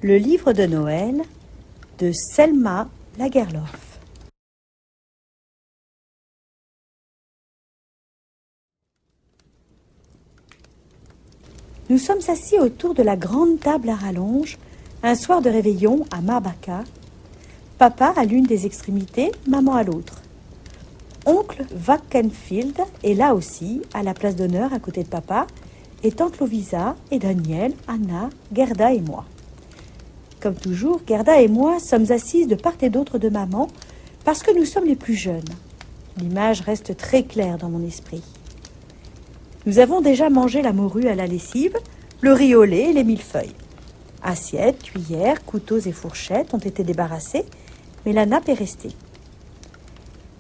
Le livre de Noël de Selma Lagerlof. Nous sommes assis autour de la grande table à rallonge, un soir de réveillon à Marbacka. Papa à l'une des extrémités, maman à l'autre. Oncle Wackenfield est là aussi, à la place d'honneur à côté de papa, et tante Lovisa et Daniel, Anna, Gerda et moi. Comme toujours, Gerda et moi sommes assises de part et d'autre de maman parce que nous sommes les plus jeunes. L'image reste très claire dans mon esprit. Nous avons déjà mangé la morue à la lessive, le riz au lait et les millefeuilles. Assiettes, cuillères, couteaux et fourchettes ont été débarrassés, mais la nappe est restée.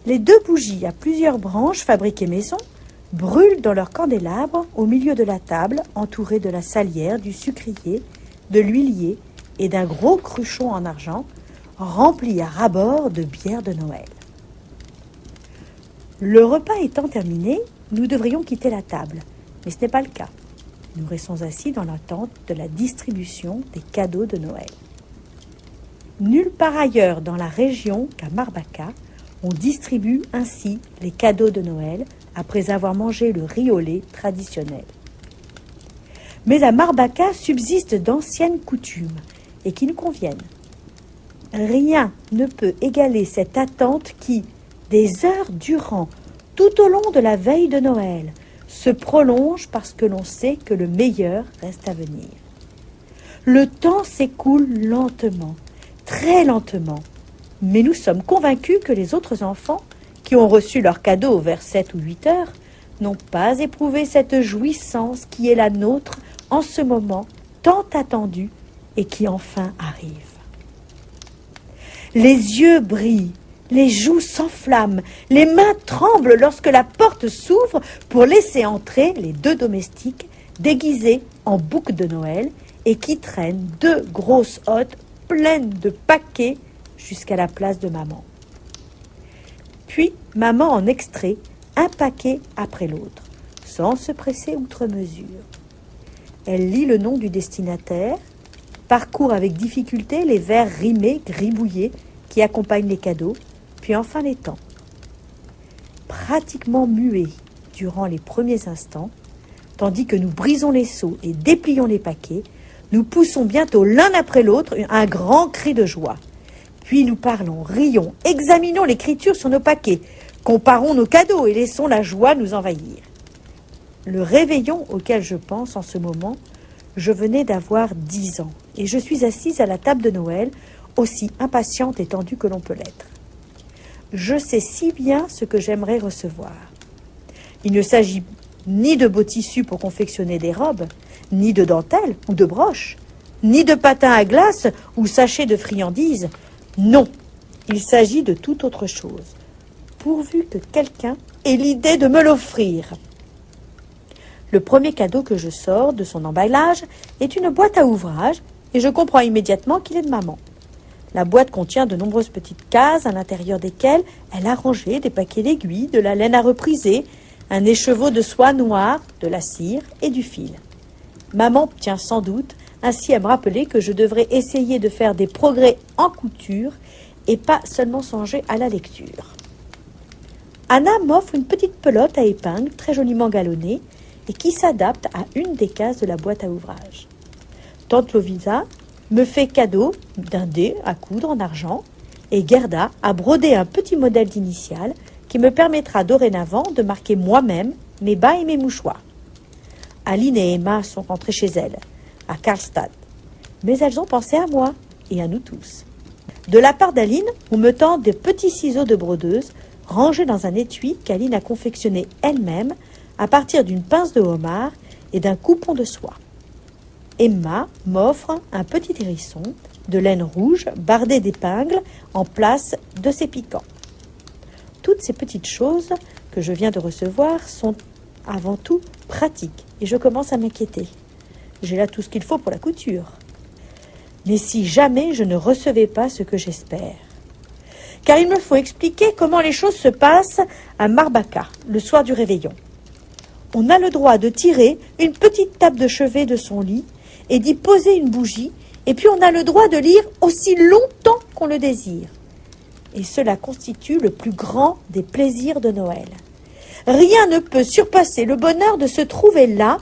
Les 2 bougies à plusieurs branches fabriquées maison brûlent dans leur candélabre au milieu de la table, entourées de la salière, du sucrier, de l'huilier et d'un gros cruchon en argent rempli à ras-bord de bière de Noël. Le repas étant terminé, nous devrions quitter la table, mais ce n'est pas le cas. Nous restons assis dans l'attente de la distribution des cadeaux de Noël. Nulle part ailleurs dans la région qu'à Marbacka, on distribue ainsi les cadeaux de Noël après avoir mangé le riz au lait traditionnel. Mais à Marbacka subsistent d'anciennes coutumes et qui nous conviennent. Rien ne peut égaler cette attente qui, des heures durant, tout au long de la veille de Noël, se prolonge parce que l'on sait que le meilleur reste à venir. Le temps s'écoule lentement, très lentement, mais nous sommes convaincus que les autres enfants, qui ont reçu leurs cadeaux vers 7 ou 8 heures, n'ont pas éprouvé cette jouissance qui est la nôtre en ce moment tant attendu et qui enfin arrive. Les yeux brillent, les joues s'enflamment, les mains tremblent lorsque la porte s'ouvre pour laisser entrer les 2 domestiques déguisés en boucs de Noël et qui traînent 2 grosses hottes pleines de paquets jusqu'à la place de maman. Puis maman en extrait un paquet après l'autre, sans se presser outre mesure. Elle lit le nom du destinataire, parcourt avec difficulté les vers rimés, gribouillés qui accompagnent les cadeaux, puis enfin les tend. Pratiquement muets durant les premiers instants, tandis que nous brisons les seaux et déplions les paquets, nous poussons bientôt l'un après l'autre un grand cri de joie. Puis nous parlons, rions, examinons l'écriture sur nos paquets, comparons nos cadeaux et laissons la joie nous envahir. Le réveillon auquel je pense en ce moment, je venais d'avoir 10 ans et je suis assise à la table de Noël, aussi impatiente et tendue que l'on peut l'être. Je sais si bien ce que j'aimerais recevoir. Il ne s'agit ni de beaux tissus pour confectionner des robes, ni de dentelles ou de broches, ni de patins à glace ou sachets de friandises. Non, il s'agit de toute autre chose, pourvu que quelqu'un ait l'idée de me l'offrir. Le premier cadeau que je sors de son emballage est une boîte à ouvrage et je comprends immédiatement qu'il est de maman. La boîte contient de nombreuses petites cases à l'intérieur desquelles elle a rangé des paquets d'aiguilles, de la laine à repriser, un écheveau de soie noire, de la cire et du fil. Maman tient sans doute ainsi à me rappeler que je devrais essayer de faire des progrès en couture et pas seulement songer à la lecture. Anna m'offre une petite pelote à épingles très joliment galonnée et qui s'adapte à une des cases de la boîte à ouvrage. Tante Lovisa me fait cadeau d'un dé à coudre en argent et Gerda a brodé un petit modèle d'initiale qui me permettra dorénavant de marquer moi-même mes bas et mes mouchoirs. Aline et Emma sont rentrées chez elles, à Karlstad, mais elles ont pensé à moi et à nous tous. De la part d'Aline, on me tend de petits ciseaux de brodeuse rangés dans un étui qu'Aline a confectionné elle-même à partir d'une pince de homard et d'un coupon de soie. Emma m'offre un petit hérisson de laine rouge bardé d'épingles en place de ses piquants. Toutes ces petites choses que je viens de recevoir sont avant tout pratiques et je commence à m'inquiéter. J'ai là tout ce qu'il faut pour la couture. Mais si jamais je ne recevais pas ce que j'espère. Car il me faut expliquer comment les choses se passent à Marbacka, le soir du réveillon. On a le droit de tirer une petite table de chevet de son lit et d'y poser une bougie Et puis on a le droit de lire aussi longtemps qu'on le désire. Et cela constitue le plus grand des plaisirs de Noël. Rien ne peut surpasser le bonheur de se trouver là,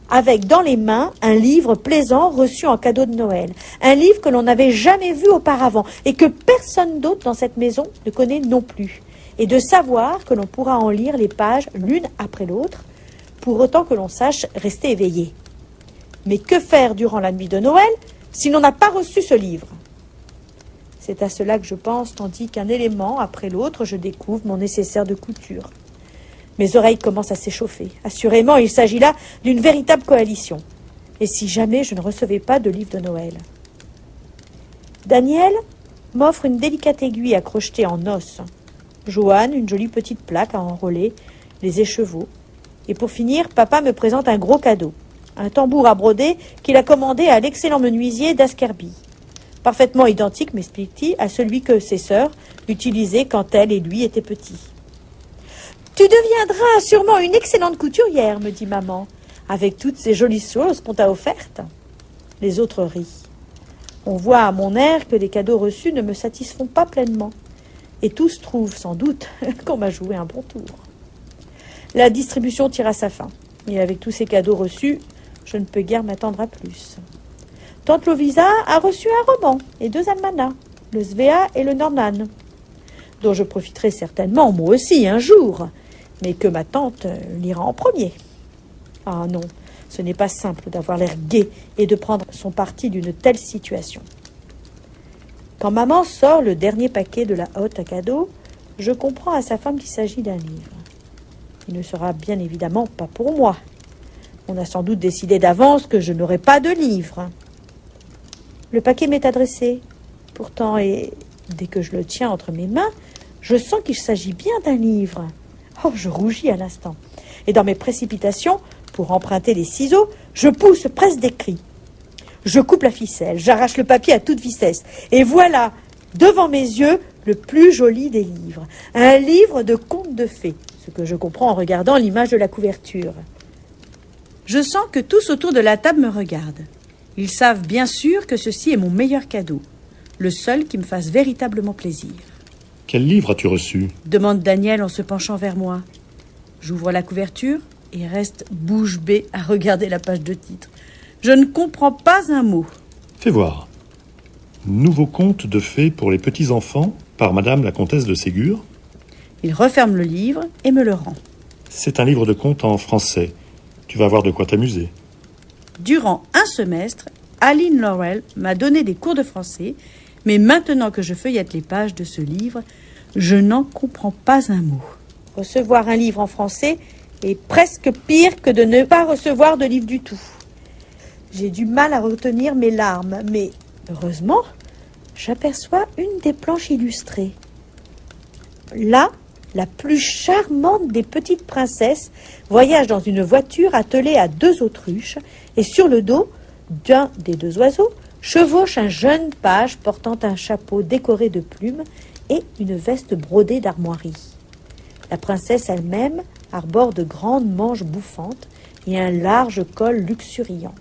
avec dans les mains un livre plaisant reçu en cadeau de Noël. Un livre que l'on n'avait jamais vu auparavant et que personne d'autre dans cette maison ne connaît non plus. Et de savoir que l'on pourra en lire les pages l'une après l'autre, pour autant que l'on sache rester éveillé. Mais que faire durant la nuit de Noël si l'on n'a pas reçu ce livre? C'est à cela que je pense, tandis qu'un élément après l'autre, je découvre mon nécessaire de couture. Mes oreilles commencent à s'échauffer. Assurément, il s'agit là d'une véritable coalition. Et si jamais je ne recevais pas de livre de Noël? Daniel m'offre une délicate aiguille à crocheter en os. Joanne, une jolie petite plaque à enrôler les écheveaux. Et pour finir, papa me présente un gros cadeau. Un tambour à broder qu'il a commandé à l'excellent menuisier d'Askerby. Parfaitement identique, m'explique-t-il, à celui que ses sœurs utilisaient quand elle et lui étaient petits. « Tu deviendras sûrement une excellente couturière, me dit maman, avec toutes ces jolies choses qu'on t'a offertes. » Les autres rient. On voit à mon air que les cadeaux reçus ne me satisfont pas pleinement. Et tous trouvent sans doute qu'on m'a joué un bon tour. La distribution tire à sa fin. Et avec tous ces cadeaux reçus, je ne peux guère m'attendre à plus. Tante Lovisa a reçu un roman et 2 almanachs, le Svea et le Nornan, dont je profiterai certainement, moi aussi, un jour, mais que ma tante lira en premier. Ah non, ce n'est pas simple d'avoir l'air gai et de prendre son parti d'une telle situation. Quand maman sort le dernier paquet de la hotte à cadeaux, je comprends à sa femme qu'il s'agit d'un livre. Il ne sera bien évidemment pas pour moi. On a sans doute décidé d'avance que je n'aurai pas de livre. Le paquet m'est adressé. Pourtant, et dès que je le tiens entre mes mains, je sens qu'il s'agit bien d'un livre. Oh, je rougis à l'instant. Et dans mes précipitations, pour emprunter les ciseaux, je pousse presque des cris. Je coupe la ficelle, j'arrache le papier à toute vitesse. Et voilà, devant mes yeux, le plus joli des livres. Un livre de contes de fées, ce que je comprends en regardant l'image de la couverture. Je sens que tous autour de la table me regardent. Ils savent bien sûr que ceci est mon meilleur cadeau, le seul qui me fasse véritablement plaisir. « Quel livre as-tu reçu » demande Daniel en se penchant vers moi. J'ouvre la couverture et reste bouche bée à regarder la page de titre. Je ne comprends pas un mot. Fais voir. Nouveau conte de fées pour les petits-enfants par Madame la Comtesse de Ségur. Il referme le livre et me le rend. C'est un livre de contes en français. Tu vas avoir de quoi t'amuser. Durant un semestre, Aline Laurel m'a donné des cours de français, mais maintenant que je feuillette les pages de ce livre, je n'en comprends pas un mot. Recevoir un livre en français est presque pire que de ne pas recevoir de livre du tout. J'ai du mal à retenir mes larmes, mais heureusement, j'aperçois une des planches illustrées. Là, la plus charmante des petites princesses voyage dans une voiture attelée à 2 autruches et sur le dos d'un des 2 oiseaux chevauche un jeune page portant un chapeau décoré de plumes et une veste brodée d'armoiries. La princesse elle-même arbore de grandes manches bouffantes et un large col luxuriant.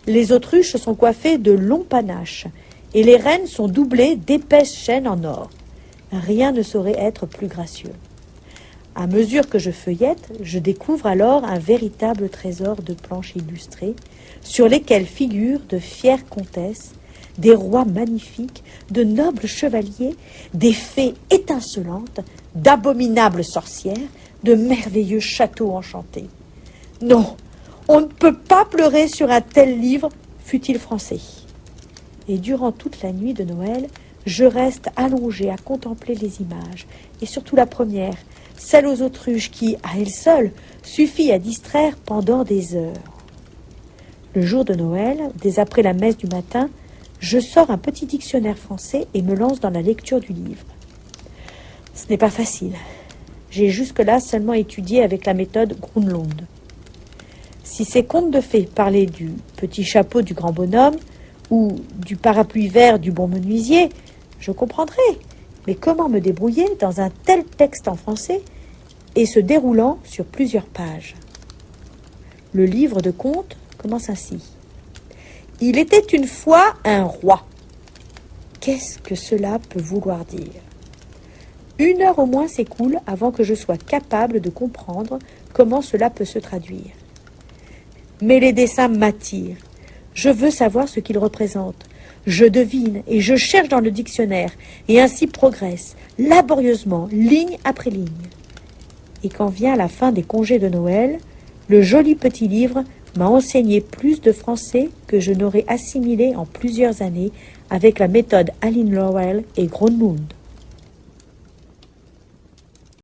Les autruches sont coiffées de longs panaches et les reines sont doublées d'épaisses chaînes en or. Rien ne saurait être plus gracieux. À mesure que je feuillette, je découvre alors un véritable trésor de planches illustrées sur lesquelles figurent de fières comtesses, des rois magnifiques, de nobles chevaliers, des fées étincelantes, d'abominables sorcières, de merveilleux châteaux enchantés. Non, on ne peut pas pleurer sur un tel livre, fût-il français. Et durant toute la nuit de Noël, je reste allongée à contempler les images, et surtout la première, celle aux autruches qui, à elle seule, suffit à distraire pendant des heures. Le jour de Noël, dès après la messe du matin, je sors un petit dictionnaire français et me lance dans la lecture du livre. Ce n'est pas facile. J'ai jusque-là seulement étudié avec la méthode Groenland. Si ces contes de fées parlaient du petit chapeau du grand bonhomme ou du parapluie vert du bon menuisier, je comprendrais. Mais comment me débrouiller dans un tel texte en français et se déroulant sur plusieurs pages? Le livre de contes commence ainsi. Il était une fois un roi. Qu'est-ce que cela peut vouloir dire? 1 heure au moins s'écoule avant que je sois capable de comprendre comment cela peut se traduire. Mais les dessins m'attirent. Je veux savoir ce qu'ils représentent. Je devine et je cherche dans le dictionnaire et ainsi progresse, laborieusement, ligne après ligne. Et quand vient la fin des congés de Noël, le joli petit livre m'a enseigné plus de français que je n'aurais assimilé en plusieurs années avec la méthode Aline Lowell et Gronemund.